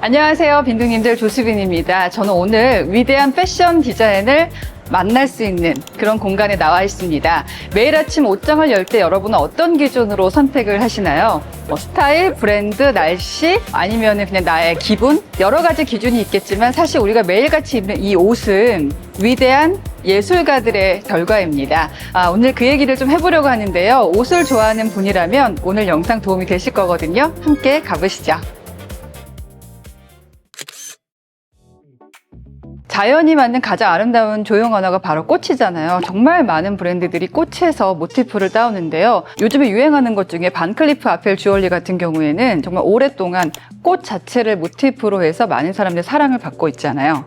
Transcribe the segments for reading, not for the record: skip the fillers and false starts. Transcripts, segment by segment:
안녕하세요, 빈둥님들, 조수빈입니다. 저는 오늘 위대한 패션 디자인을 만날 수 있는 그런 공간에 나와 있습니다. 매일 아침 옷장을 열 때 여러분은 어떤 기준으로 선택을 하시나요? 스타일, 브랜드, 날씨, 아니면 그냥 나의 기분? 여러 가지 기준이 있겠지만 사실 우리가 매일같이 입는 이 옷은 위대한 예술가들의 결과입니다. 오늘 그 얘기를 좀 해보려고 하는데요. 옷을 좋아하는 분이라면 오늘 영상 도움이 되실 거거든요. 함께 가보시죠. 자연이 만든 가장 아름다운 조형 언어가 바로 꽃이잖아요. 정말 많은 브랜드들이 꽃에서 모티프를 따오는데요. 요즘에 유행하는 것 중에 반클리프 아펠 주얼리 같은 경우에는 정말 오랫동안 꽃 자체를 모티프로 해서 많은 사람들의 사랑을 받고 있잖아요.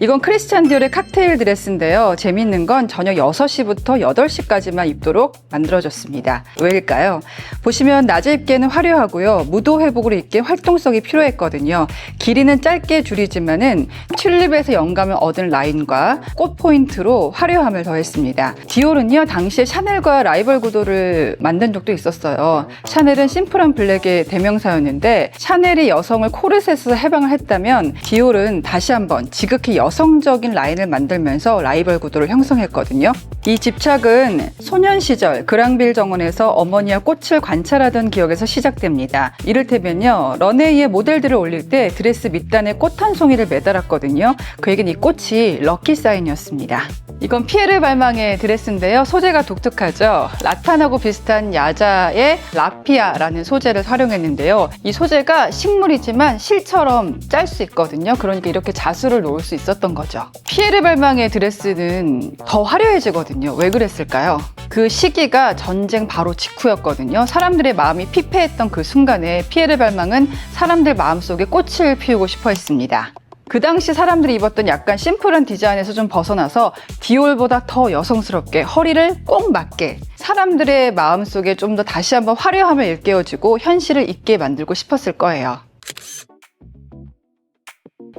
이건 크리스찬 디올의 칵테일 드레스인데요. 재밌는 건 저녁 6시부터 8시까지만 입도록 만들어졌습니다. 왜일까요? 보시면 낮에 입기에는 화려하고요. 무도 회복으로 입기에 활동성이 필요했거든요. 길이는 짧게 줄이지만은 튤립에서 영감을 얻은 라인과 꽃 포인트로 화려함을 더했습니다. 디올은요, 당시에 샤넬과 라이벌 구도를 만든 적도 있었어요. 샤넬은 심플한 블랙의 대명사였는데 샤넬이 여성을 코르셋에서 해방을 했다면 디올은 다시 한번 지극히 여성적인 라인을 만들면서 라이벌 구도를 형성했거든요. 이 집착은 소년 시절 그랑빌 정원에서 어머니와 꽃을 관찰하던 기억에서 시작됩니다. 이를테면요, 런웨이에 모델들을 올릴 때 드레스 밑단에 꽃 한 송이를 매달았거든요. 그에겐 이 꽃이 럭키 사인이었습니다. 이건 피에르 발망의 드레스인데요. 소재가 독특하죠. 라탄하고 비슷한 야자의 라피아라는 소재를 활용했는데요. 이 소재가 식물이지만 실처럼 짤 수 있거든요. 그러니까 이렇게 자수를 놓을 수 있었던 거죠. 피에르 발망의 드레스는 더 화려해지거든요. 왜 그랬을까요? 그 시기가 전쟁 바로 직후였거든요. 사람들의 마음이 피폐했던 그 순간에 피에르 발망은 사람들 마음속에 꽃을 피우고 싶어 했습니다. 그 당시 사람들이 입었던 약간 심플한 디자인에서 좀 벗어나서 디올보다 더 여성스럽게 허리를 꼭 맞게 사람들의 마음속에 좀 더 다시 한번 화려함을 일깨워주고 현실을 잊게 만들고 싶었을 거예요.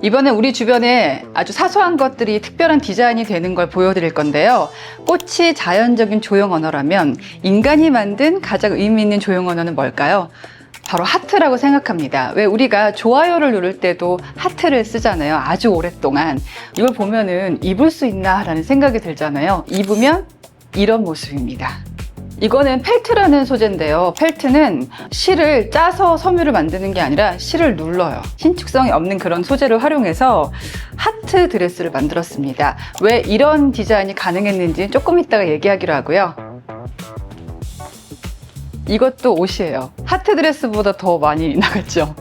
이번엔 우리 주변에 아주 사소한 것들이 특별한 디자인이 되는 걸 보여드릴 건데요. 꽃이 자연적인 조형 언어라면 인간이 만든 가장 의미 있는 조형 언어는 뭘까요? 바로 하트라고 생각합니다. 왜 우리가 좋아요를 누를 때도 하트를 쓰잖아요. 아주 오랫동안. 이걸 보면은 입을 수 있나 라는 생각이 들잖아요. 입으면 이런 모습입니다. 이거는 펠트라는 소재인데요. 펠트는 실을 짜서 섬유를 만드는 게 아니라 실을 눌러요. 신축성이 없는 그런 소재를 활용해서 하트 드레스를 만들었습니다. 왜 이런 디자인이 가능했는지 조금 이따가 얘기하기로 하고요. 이것도 옷이에요. 하트 드레스보다 더 많이 나갔죠.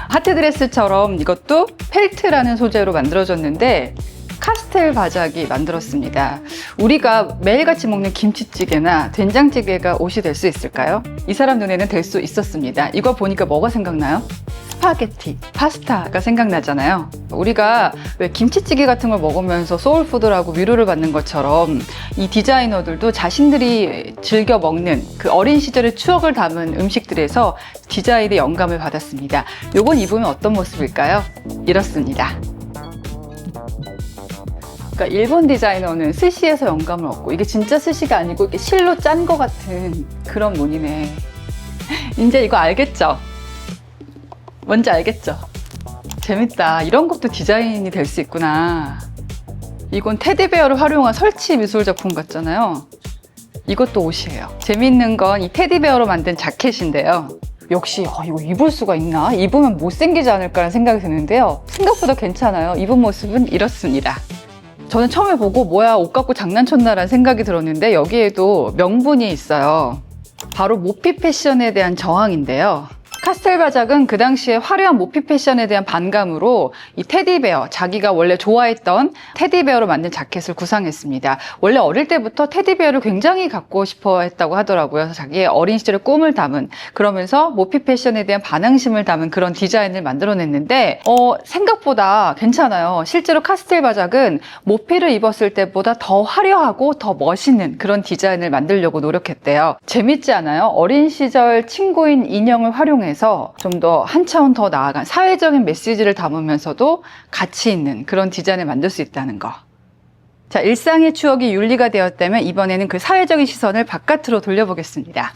하트 드레스처럼 이것도 펠트라는 소재로 만들어졌는데 카스텔 바작이 만들었습니다. 우리가 매일같이 먹는 김치찌개나 된장찌개가 옷이 될 수 있을까요? 이 사람 눈에는 될 수 있었습니다. 이거 보니까 뭐가 생각나요? 스파게티, 파스타가 생각나잖아요. 우리가 왜 김치찌개 같은 걸 먹으면서 소울푸드라고 위로를 받는 것처럼 이 디자이너들도 자신들이 즐겨 먹는 그 어린 시절의 추억을 담은 음식들에서 디자인의 영감을 받았습니다. 요건 입으면 어떤 모습일까요? 이렇습니다. 그러니까 일본 디자이너는 스시에서 영감을 얻고 이게 진짜 스시가 아니고 이렇게 실로 짠 것 같은 그런 무늬네. 이제 이거 알겠죠? 뭔지 알겠죠? 재밌다. 이런 것도 디자인이 될 수 있구나. 이건 테디베어를 활용한 설치 미술 작품 같잖아요. 이것도 옷이에요. 재밌는 건 이 테디베어로 만든 자켓인데요. 역시 이거 입을 수가 있나? 입으면 못생기지 않을까라는 생각이 드는데요. 생각보다 괜찮아요. 입은 모습은 이렇습니다. 저는 처음에 보고 뭐야, 옷 갖고 장난쳤나라는 생각이 들었는데 여기에도 명분이 있어요. 바로 모피 패션에 대한 저항인데요. 카스텔 바작은 그 당시에 화려한 모피 패션에 대한 반감으로 이 테디베어, 자기가 원래 좋아했던 테디베어로 만든 자켓을 구상했습니다. 원래 어릴 때부터 테디베어를 굉장히 갖고 싶어 했다고 하더라고요. 그래서 자기의 어린 시절의 꿈을 담은, 그러면서 모피 패션에 대한 반항심을 담은 그런 디자인을 만들어냈는데 생각보다 괜찮아요. 실제로 카스텔 바작은 모피를 입었을 때보다 더 화려하고 더 멋있는 그런 디자인을 만들려고 노력했대요. 재밌지 않아요? 어린 시절 친구인 인형을 활용해서 좀 더 한 차원 더 나아간 사회적인 메시지를 담으면서도 가치 있는 그런 디자인을 만들 수 있다는 거. 자, 일상의 추억이 윤리가 되었다면 이번에는 그 사회적인 시선을 바깥으로 돌려보겠습니다.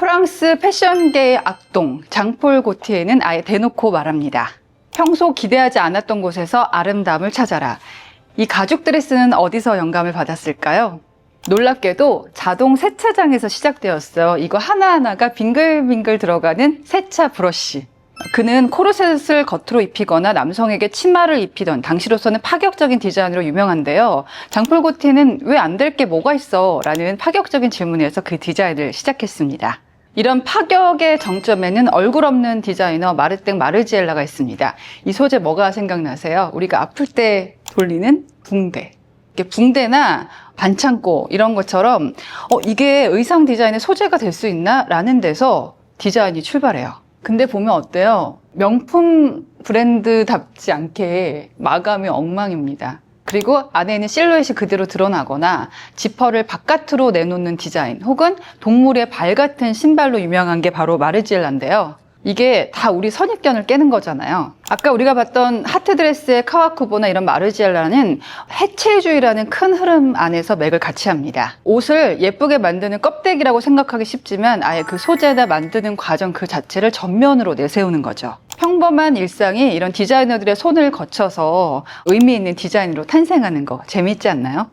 프랑스 패션계의 악동 장폴 고티에는 아예 대놓고 말합니다. 평소 기대하지 않았던 곳에서 아름다움을 찾아라. 이 가죽 드레스는 어디서 영감을 받았을까요? 놀랍게도 자동 세차장에서 시작되었어요. 이거 하나하나가 빙글빙글 들어가는 세차 브러쉬. 그는 코르셋을 겉으로 입히거나 남성에게 치마를 입히던 당시로서는 파격적인 디자인으로 유명한데요. 장폴 고티에는 왜 안 될 게 뭐가 있어? 라는 파격적인 질문에서 그 디자인을 시작했습니다. 이런 파격의 정점에는 얼굴 없는 디자이너 마르땡 마르지엘라가 있습니다. 이 소재 뭐가 생각나세요? 우리가 아플 때 돌리는 붕대. 붕대나 반창고 이런 것처럼 이게 의상 디자인의 소재가 될 수 있나? 라는 데서 디자인이 출발해요. 근데 보면 어때요? 명품 브랜드답지 않게 마감이 엉망입니다. 그리고 안에 있는 실루엣이 그대로 드러나거나 지퍼를 바깥으로 내놓는 디자인 혹은 동물의 발 같은 신발로 유명한 게 바로 마르지엘라인데요. 이게 다 우리 선입견을 깨는 거잖아요. 아까 우리가 봤던 하트드레스의 카와쿠보나 이런 마르지엘라는 해체주의라는 큰 흐름 안에서 맥을 같이 합니다. 옷을 예쁘게 만드는 껍데기라고 생각하기 쉽지만 아예 그 소재나 만드는 과정 그 자체를 전면으로 내세우는 거죠. 평범한 일상이 이런 디자이너들의 손을 거쳐서 의미 있는 디자인으로 탄생하는 거 재밌지 않나요?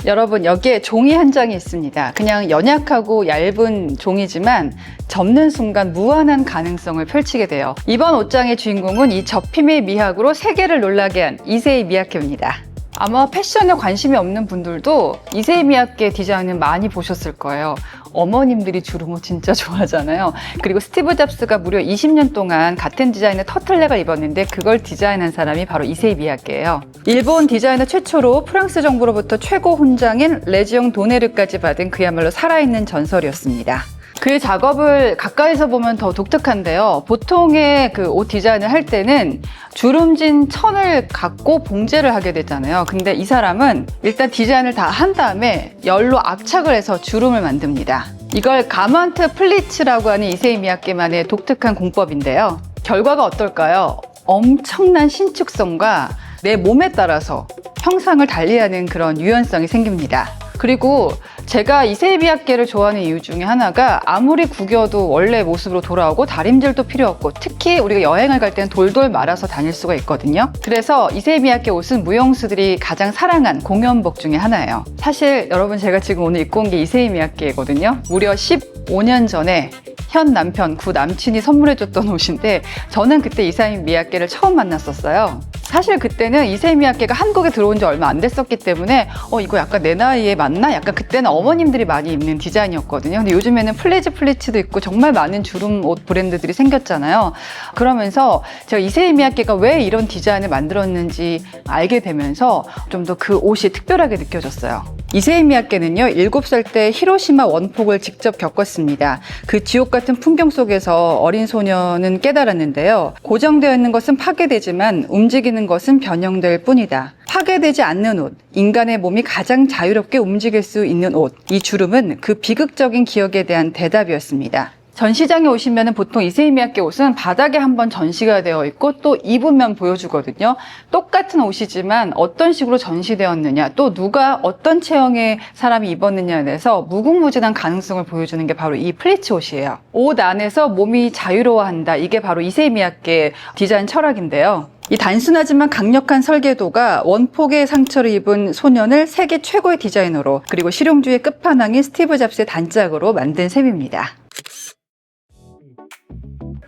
여러분, 여기에 종이 한 장이 있습니다. 그냥 연약하고 얇은 종이지만 접는 순간 무한한 가능성을 펼치게 돼요. 이번 옷장의 주인공은 이 접힘의 미학으로 세계를 놀라게 한 이세이 미야케입니다. 아마 패션에 관심이 없는 분들도 이세이 미야케 디자인은 많이 보셨을 거예요. 어머님들이 주름옷 진짜 좋아하잖아요. 그리고 스티브 잡스가 무려 20년 동안 같은 디자인의 터틀넥을 입었는데 그걸 디자인한 사람이 바로 이세이 미야케예요. 일본 디자이너 최초로 프랑스 정부로부터 최고 훈장인 레지옹 도네르까지 받은 그야말로 살아있는 전설이었습니다. 그 작업을 가까이서 보면 더 독특한데요. 보통의 그 옷 디자인을 할 때는 주름진 천을 갖고 봉제를 하게 되잖아요. 근데 이 사람은 일단 디자인을 다 한 다음에 열로 압착을 해서 주름을 만듭니다. 이걸 가먼트 플리츠라고 하는 이세이 미야케만의 독특한 공법인데요. 결과가 어떨까요? 엄청난 신축성과 내 몸에 따라서 형상을 달리하는 그런 유연성이 생깁니다. 그리고 제가 이세이 미야케를 좋아하는 이유 중에 하나가 아무리 구겨도 원래 모습으로 돌아오고 다림질도 필요 없고 특히 우리가 여행을 갈 때는 돌돌 말아서 다닐 수가 있거든요. 그래서 이세이 미야케 옷은 무용수들이 가장 사랑한 공연복 중에 하나예요. 사실 여러분 제가 지금 오늘 입고 온 게 이세이 미야케거든요. 무려 15년 전에 현 남편, 구 남친이 선물해줬던 옷인데 저는 그때 이세이 미야케를 처음 만났었어요. 사실 그때는 이세이 미야케가 한국에 들어온 지 얼마 안 됐었기 때문에 이거 약간 내 나이에 맞나? 약간 그때는 어머님들이 많이 입는 디자인이었거든요. 근데 요즘에는 플리츠도 있고 정말 많은 주름 옷 브랜드들이 생겼잖아요. 그러면서 제가 이세이 미야케가 왜 이런 디자인을 만들었는지 알게 되면서 좀 더 그 옷이 특별하게 느껴졌어요. 이세이 미야케는요, 7살 때 히로시마 원폭을 직접 겪었습니다. 그 지옥 같은 풍경 속에서 어린 소녀는 깨달았는데요. 고정되어 있는 것은 파괴되지만 움직이는 것은 변형될 뿐이다. 파괴되지 않는 옷, 인간의 몸이 가장 자유롭게 움직일 수 있는 옷, 이 주름은 그 비극적인 기억에 대한 대답이었습니다. 전시장에 오시면 보통 이세이 미야케 옷은 바닥에 한번 전시가 되어 있고 또 입으면 보여주거든요. 똑같은 옷이지만 어떤 식으로 전시되었느냐, 또 누가 어떤 체형의 사람이 입었느냐에 대해서 무궁무진한 가능성을 보여주는 게 바로 이 플리츠 옷이에요. 옷 안에서 몸이 자유로워한다. 이게 바로 이세이 미야케 디자인 철학인데요. 이 단순하지만 강력한 설계도가 원폭의 상처를 입은 소년을 세계 최고의 디자이너로, 그리고 실용주의 끝판왕인 스티브 잡스의 단짝으로 만든 셈입니다.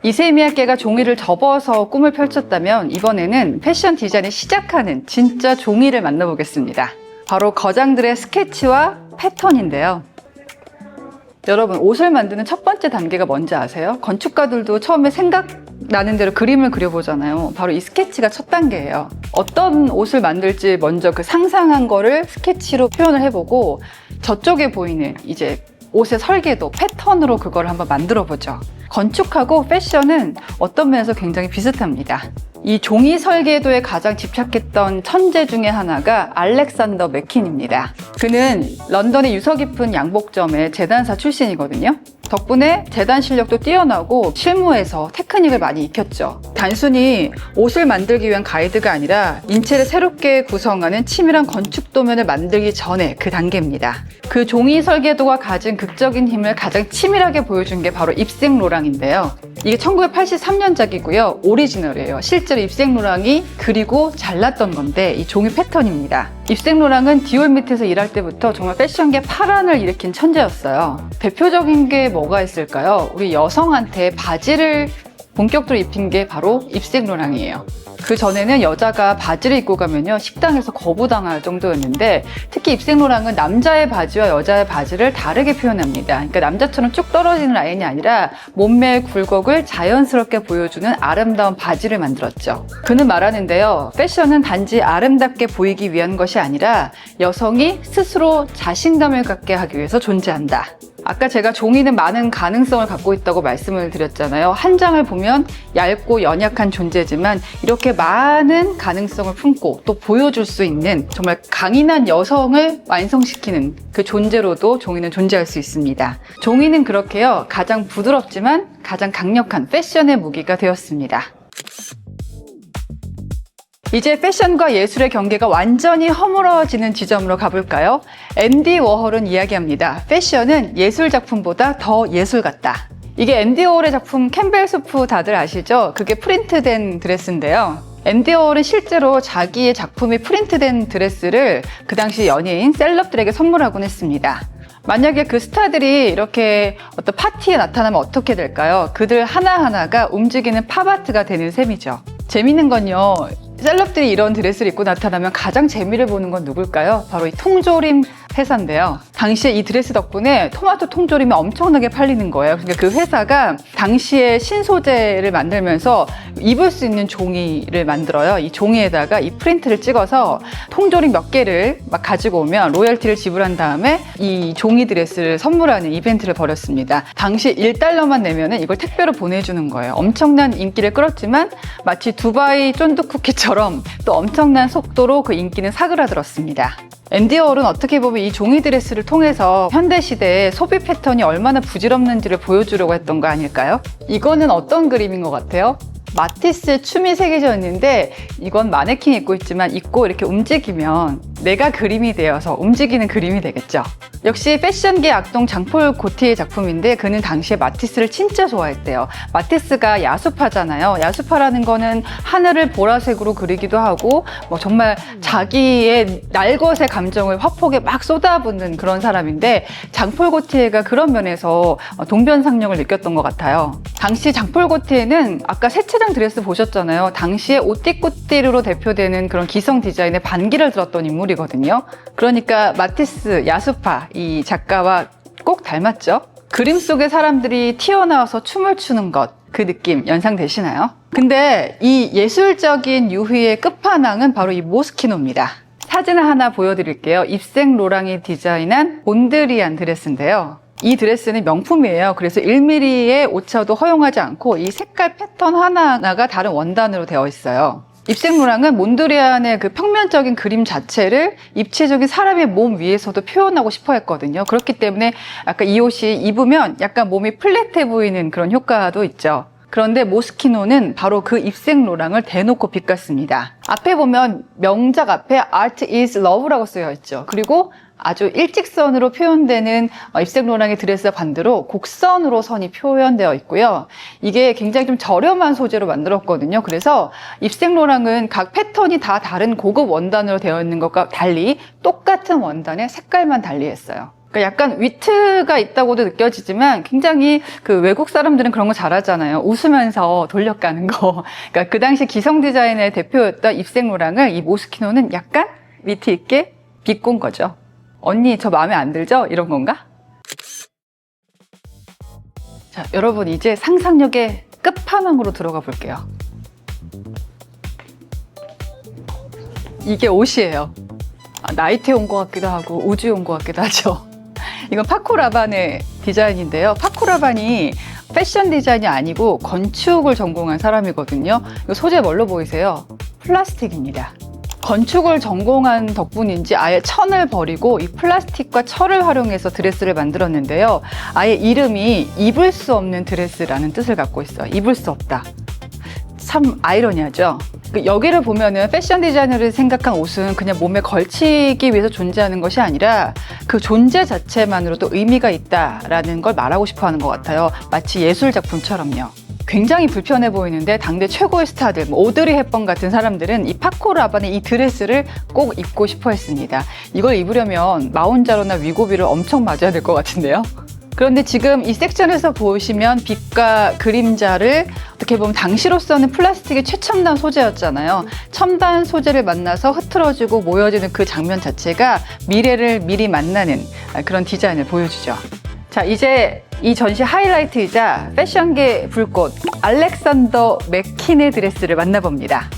이세이 미야케가 종이를 접어서 꿈을 펼쳤다면 이번에는 패션 디자인을 시작하는 진짜 종이를 만나보겠습니다. 바로 거장들의 스케치와 패턴인데요. 여러분, 옷을 만드는 첫 번째 단계가 뭔지 아세요? 건축가들도 처음에 생각나는 대로 그림을 그려보잖아요. 바로 이 스케치가 첫 단계예요. 어떤 옷을 만들지 먼저 그 상상한 거를 스케치로 표현을 해보고 저쪽에 보이는 이제 옷의 설계도, 패턴으로 그걸 한번 만들어 보죠. 건축하고 패션은 어떤 면에서 굉장히 비슷합니다. 이 종이 설계도에 가장 집착했던 천재 중에 하나가 알렉산더 맥퀸입니다. 그는 런던의 유서 깊은 양복점의 재단사 출신이거든요. 덕분에 재단 실력도 뛰어나고 실무에서 테크닉을 많이 익혔죠. 단순히 옷을 만들기 위한 가이드가 아니라 인체를 새롭게 구성하는 치밀한 건축 도면을 만들기 전에 그 단계입니다. 그 종이 설계도가 가진 극적인 힘을 가장 치밀하게 보여준 게 바로 입생 로랑인데요. 이게 1983년작이고요. 오리지널이에요. 실제로 입생 로랑이 그리고 잘랐던 건데 이 종이 패턴입니다. 입생 로랑은 디올 밑에서 일할 때부터 정말 패션계 파란을 일으킨 천재였어요. 대표적인 게 뭐가 있을까요? 우리 여성한테 바지를 본격적으로 입힌 게 바로 입생 로랑이에요. 그 전에는 여자가 바지를 입고 가면요, 식당에서 거부당할 정도였는데, 특히 입생 로랑은 남자의 바지와 여자의 바지를 다르게 표현합니다. 그러니까 남자처럼 쭉 떨어지는 라인이 아니라 몸매의 굴곡을 자연스럽게 보여주는 아름다운 바지를 만들었죠. 그는 말하는데요, 패션은 단지 아름답게 보이기 위한 것이 아니라 여성이 스스로 자신감을 갖게 하기 위해서 존재한다. 아까 제가 종이는 많은 가능성을 갖고 있다고 말씀을 드렸잖아요. 한 장을 보면 얇고 연약한 존재지만 이렇게 많은 가능성을 품고 또 보여줄 수 있는 정말 강인한 여성을 완성시키는 그 존재로도 종이는 존재할 수 있습니다. 종이는 그렇게요, 가장 부드럽지만 가장 강력한 패션의 무기가 되었습니다. 이제 패션과 예술의 경계가 완전히 허물어지는 지점으로 가볼까요? 앤디 워홀은 이야기합니다. 패션은 예술 작품보다 더 예술 같다. 이게 앤디 워홀의 작품 캠벨 수프 다들 아시죠? 그게 프린트된 드레스인데요. 앤디 워홀은 실제로 자기의 작품이 프린트된 드레스를 그 당시 연예인 셀럽들에게 선물하곤 했습니다. 만약에 그 스타들이 이렇게 어떤 파티에 나타나면 어떻게 될까요? 그들 하나하나가 움직이는 팝아트가 되는 셈이죠. 재밌는 건요, 셀럽들이 이런 드레스를 입고 나타나면 가장 재미를 보는 건 누굴까요? 바로 이 통조림 회사인데요. 당시에 이 드레스 덕분에 토마토 통조림이 엄청나게 팔리는 거예요. 그러니까 그 회사가 당시에 신소재를 만들면서 입을 수 있는 종이를 만들어요. 이 종이에다가 이 프린트를 찍어서 통조림 몇 개를 막 가지고 오면 로열티를 지불한 다음에 이 종이 드레스를 선물하는 이벤트를 벌였습니다. 당시 1달러만 내면은 이걸 택배로 보내주는 거예요. 엄청난 인기를 끌었지만 마치 두바이 쫀득쿠키처럼 또 엄청난 속도로 그 인기는 사그라들었습니다. 앤디 워홀은 어떻게 보면 이 종이 드레스를 통해서 현대시대의 소비 패턴이 얼마나 부질없는지를 보여주려고 했던 거 아닐까요? 이거는 어떤 그림인 것 같아요? 마티스의 춤이 새겨져 있는데 이건 마네킹이 입고 있지만 입고 이렇게 움직이면 내가 그림이 되어서 움직이는 그림이 되겠죠. 역시 패션계 악동 장폴 고티의 작품인데 그는 당시에 마티스를 진짜 좋아했대요. 마티스가 야수파잖아요. 야수파라는 거는 하늘을 보라색으로 그리기도 하고 뭐 정말 자기의 날것의 감정을 화폭에 막 쏟아붓는 그런 사람인데 장폴 고티에가 그런 면에서 동변상력을 느꼈던 것 같아요. 당시 장폴 고티에는 아까 세차장 드레스 보셨잖아요. 당시에 오띠꾸띠르로 대표되는 그런 기성 디자인의 반기를 들었던 인물이거든요. 그러니까 마티스, 야수파 이 작가와 꼭 닮았죠? 그림 속의 사람들이 튀어나와서 춤을 추는 것, 그 느낌 연상되시나요? 근데 이 예술적인 유희의 끝판왕은 바로 이 모스키노입니다. 사진을 하나 보여드릴게요. 입생 로랑이 디자인한 본드리안 드레스인데요. 이 드레스는 명품이에요. 그래서 1mm의 오차도 허용하지 않고 이 색깔 패턴 하나하나가 다른 원단으로 되어 있어요. 입생 로랑은 몬드리안의 그 평면적인 그림 자체를 입체적인 사람의 몸 위에서도 표현하고 싶어 했거든요. 그렇기 때문에 아까 이 옷이 입으면 약간 몸이 플랫해 보이는 그런 효과도 있죠. 그런데 모스키노는 바로 그 입생 로랑을 대놓고 비꼈습니다. 앞에 보면 명작 앞에 Art is Love라고 쓰여 있죠. 그리고 아주 일직선으로 표현되는 입생 로랑의 드레스와 반대로 곡선으로 선이 표현되어 있고요. 이게 굉장히 좀 저렴한 소재로 만들었거든요. 그래서 입생 로랑은 각 패턴이 다 다른 고급 원단으로 되어 있는 것과 달리 똑같은 원단의 색깔만 달리했어요. 그러니까 약간 위트가 있다고도 느껴지지만 굉장히 그 외국 사람들은 그런 거 잘하잖아요. 웃으면서 돌려가는 거. 그러니까 그 당시 기성 디자인의 대표였던 입생 로랑을 이 모스키노는 약간 위트 있게 비꼰 거죠. 언니 저 마음에 안 들죠? 이런 건가? 자, 여러분 이제 상상력의 끝판왕으로 들어가 볼게요. 이게 옷이에요. 나이트에 온 것 같기도 하고 우주에 온 것 같기도 하죠. 이건 파코 라반의 디자인인데요. 파코 라반이 패션 디자인이 아니고 건축을 전공한 사람이거든요. 이거 소재 뭘로 보이세요? 플라스틱입니다. 건축을 전공한 덕분인지 아예 천을 버리고 이 플라스틱과 철을 활용해서 드레스를 만들었는데요. 아예 이름이 입을 수 없는 드레스라는 뜻을 갖고 있어요. 입을 수 없다. 참 아이러니하죠. 여기를 보면은 패션 디자이너를 생각한 옷은 그냥 몸에 걸치기 위해서 존재하는 것이 아니라 그 존재 자체만으로도 의미가 있다라는 걸 말하고 싶어 하는 것 같아요. 마치 예술 작품처럼요. 굉장히 불편해 보이는데 당대 최고의 스타들, 오드리 헵번 같은 사람들은 이 파코 라반의 이 드레스를 꼭 입고 싶어 했습니다. 이걸 입으려면 마운자로나 위고비를 엄청 맞아야 될 것 같은데요. 그런데 지금 이 섹션에서 보시면 빛과 그림자를 어떻게 보면 당시로서는 플라스틱의 최첨단 소재였잖아요. 첨단 소재를 만나서 흐트러지고 모여지는 그 장면 자체가 미래를 미리 만나는 그런 디자인을 보여주죠. 자, 이제 이 전시 하이라이트이자 패션계 불꽃 알렉산더 맥킨의 드레스를 만나봅니다.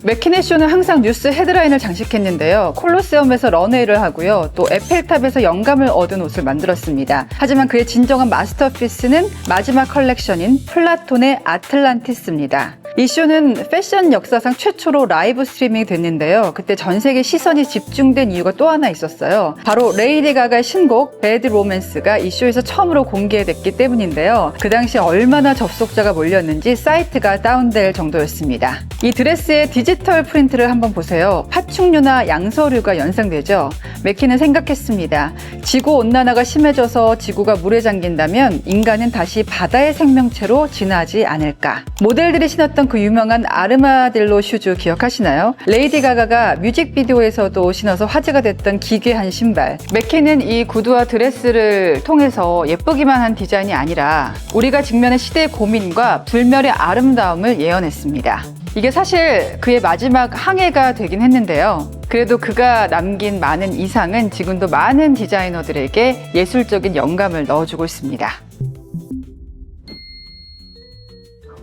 맥킨의 쇼는 항상 뉴스 헤드라인을 장식했는데요. 콜로세움에서 런웨이를 하고요. 또 에펠탑에서 영감을 얻은 옷을 만들었습니다. 하지만 그의 진정한 마스터피스는 마지막 컬렉션인 플라톤의 아틀란티스입니다. 이 쇼는 패션 역사상 최초로 라이브 스트리밍이 됐는데요. 그때 전 세계 시선이 집중된 이유가 또 하나 있었어요. 바로 레이디 가가의 신곡 배드 로맨스가 이 쇼에서 처음으로 공개됐기 때문인데요. 그 당시 얼마나 접속자가 몰렸는지 사이트가 다운될 정도였습니다. 이 드레스의 디지털 프린트를 한번 보세요. 파충류나 양서류가 연상되죠. 맥킨은 생각했습니다. 지구온난화가 심해져서 지구가 물에 잠긴다면 인간은 다시 바다의 생명체로 진화하지 않을까. 모델들이 신었던 그 유명한 아르마딜로 슈즈 기억하시나요? 레이디 가가가 뮤직비디오에서도 신어서 화제가 됐던 기괴한 신발. 맥킨은 이 구두와 드레스를 통해서 예쁘기만 한 디자인이 아니라 우리가 직면한 시대의 고민과 불멸의 아름다움을 예언했습니다. 이게 사실 그의 마지막 항해가 되긴 했는데요. 그래도 그가 남긴 많은 이상은 지금도 많은 디자이너들에게 예술적인 영감을 넣어주고 있습니다.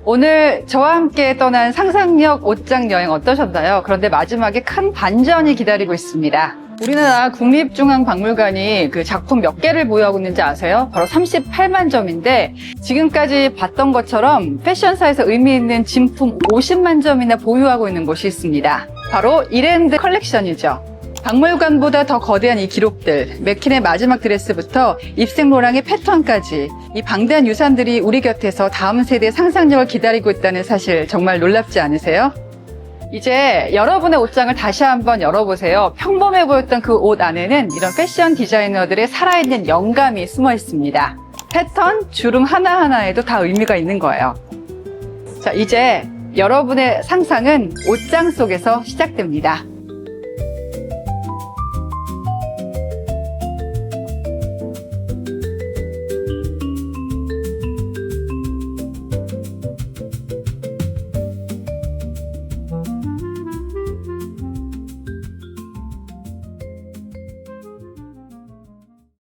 오늘 저와 함께 떠난 상상력 옷장 여행 어떠셨나요? 그런데 마지막에 큰 반전이 기다리고 있습니다. 우리나라 국립중앙박물관이 그 작품 몇 개를 보유하고 있는지 아세요? 바로 38만 점인데 지금까지 봤던 것처럼 패션사에서 의미 있는 진품 50만 점이나 보유하고 있는 곳이 있습니다. 바로 이랜드 컬렉션이죠. 박물관보다 더 거대한 이 기록들, 맥킨의 마지막 드레스부터 입생 로랑의 패턴까지 이 방대한 유산들이 우리 곁에서 다음 세대의 상상력을 기다리고 있다는 사실 정말 놀랍지 않으세요? 이제 여러분의 옷장을 다시 한번 열어보세요. 평범해 보였던 그 옷 안에는 이런 패션 디자이너들의 살아있는 영감이 숨어 있습니다. 패턴, 주름 하나하나에도 다 의미가 있는 거예요. 자, 이제 여러분의 상상은 옷장 속에서 시작됩니다.